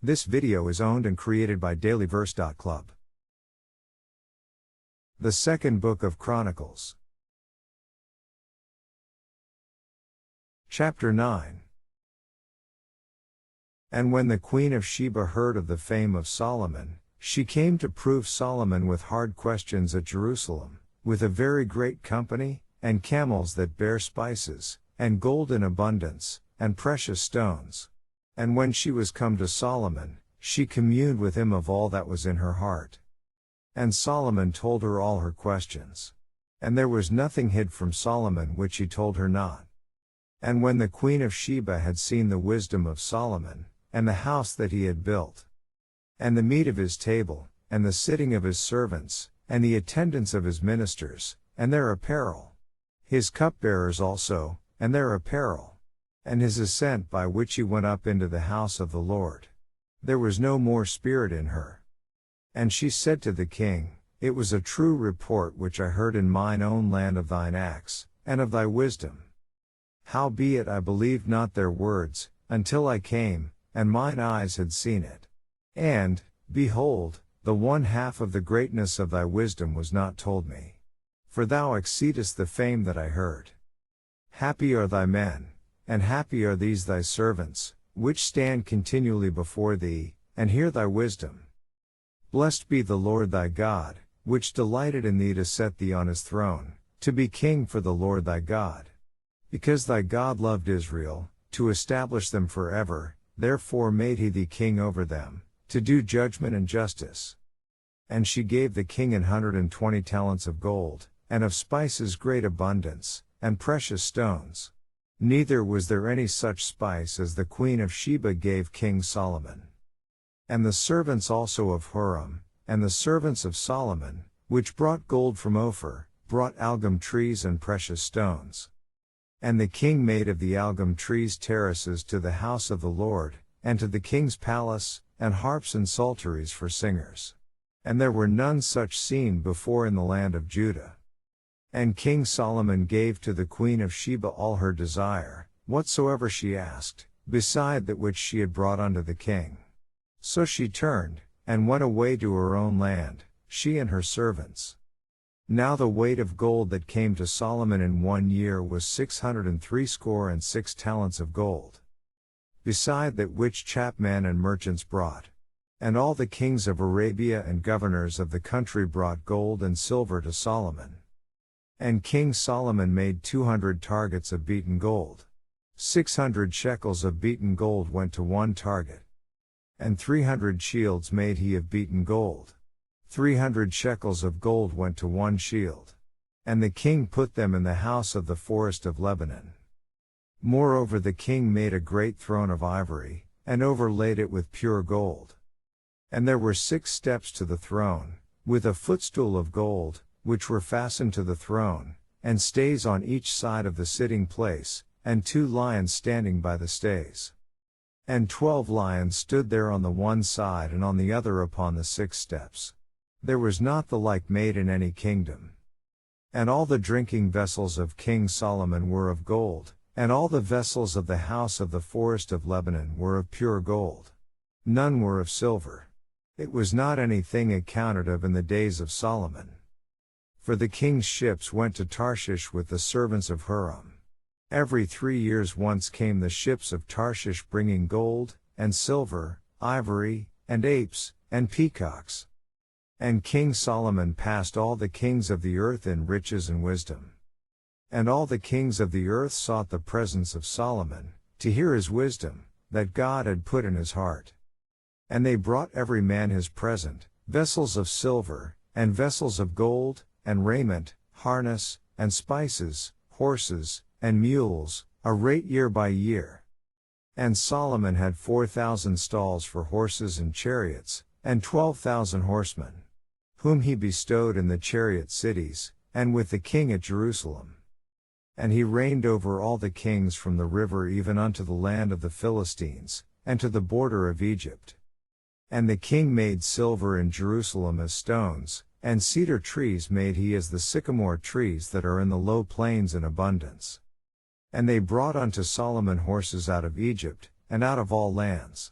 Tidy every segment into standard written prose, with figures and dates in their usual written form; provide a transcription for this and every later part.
This video is owned and created by dailyverse.club. The Second Book of Chronicles. Chapter 9. And when the Queen of Sheba heard of the fame of Solomon, she came to prove Solomon with hard questions at Jerusalem, with a very great company, and camels that bear spices, and gold in abundance, and precious stones. And when she was come to Solomon, she communed with him of all that was in her heart. And Solomon told her all her questions. And there was nothing hid from Solomon which he told her not. And when the Queen of Sheba had seen the wisdom of Solomon, and the house that he had built, and the meat of his table, and the sitting of his servants, and the attendance of his ministers, and their apparel, his cupbearers also, and their apparel, and his ascent by which he went up into the house of the Lord, there was no more spirit in her. And she said to the king, It was a true report which I heard in mine own land of thine acts, and of thy wisdom. Howbeit I believed not their words, until I came, and mine eyes had seen it. And, behold, the one half of the greatness of thy wisdom was not told me. For thou exceedest the fame that I heard. Happy are thy men, and happy are these thy servants, which stand continually before thee, and hear thy wisdom. Blessed be the Lord thy God, which delighted in thee to set thee on his throne, to be king for the Lord thy God. Because thy God loved Israel, to establish them forever, therefore made he thee king over them, to do judgment and justice. And she gave the king 120 talents of gold, and of spices great abundance, and precious stones. Neither was there any such spice as the Queen of Sheba gave King Solomon. And the servants also of Huram, and the servants of Solomon, which brought gold from Ophir, brought algum trees and precious stones. And the king made of the algum trees terraces to the house of the Lord, and to the king's palace, and harps and psalteries for singers. And there were none such seen before in the land of Judah. And King Solomon gave to the Queen of Sheba all her desire, whatsoever she asked, beside that which she had brought unto the king. So she turned, and went away to her own land, she and her servants. Now the weight of gold that came to Solomon in 1 year was 666 talents of gold. Beside that which chapmen and merchants brought. And all the kings of Arabia and governors of the country brought gold and silver to Solomon. And King Solomon made 200 targets of beaten gold. 600 shekels of beaten gold went to one target. And 300 shields made he of beaten gold. 300 shekels of gold went to one shield. And the king put them in the house of the forest of Lebanon. Moreover the king made a great throne of ivory, and overlaid it with pure gold. And there were 6 steps to the throne, with a footstool of gold, which were fastened to the throne, and stays on each side of the sitting place, and 2 lions standing by the stays. And 12 lions stood there on the one side and on the other upon the 6 steps. There was not the like made in any kingdom. And all the drinking vessels of King Solomon were of gold, and all the vessels of the house of the forest of Lebanon were of pure gold. None were of silver. It was not anything accounted of in the days of Solomon. For the king's ships went to Tarshish with the servants of Huram. Every 3 years once came the ships of Tarshish bringing gold, and silver, ivory, and apes, and peacocks. And King Solomon passed all the kings of the earth in riches and wisdom. And all the kings of the earth sought the presence of Solomon, to hear his wisdom, that God had put in his heart. And they brought every man his present, vessels of silver, and vessels of gold, and raiment, harness, and spices, horses, and mules, a rate year by year. And Solomon had 4,000 stalls for horses and chariots, and 12,000 horsemen, whom he bestowed in the chariot cities, and with the king at Jerusalem. And he reigned over all the kings from the river even unto the land of the Philistines, and to the border of Egypt. And the king made silver in Jerusalem as stones, and cedar trees made he as the sycamore trees that are in the low plains in abundance. And they brought unto Solomon horses out of Egypt, and out of all lands.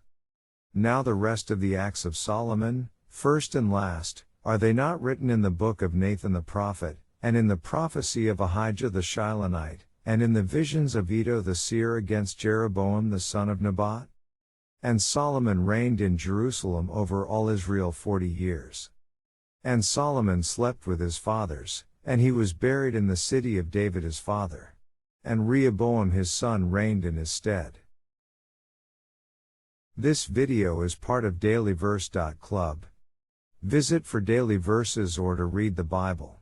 Now the rest of the acts of Solomon, first and last, are they not written in the book of Nathan the prophet, and in the prophecy of Ahijah the Shilonite, and in the visions of Iddo the seer against Jeroboam the son of Nebat? And Solomon reigned in Jerusalem over all Israel 40 years. And Solomon slept with his fathers, and he was buried in the city of David his father. And Rehoboam his son reigned in his stead. This video is part of dailyverse.club. Visit for daily verses or to read the Bible.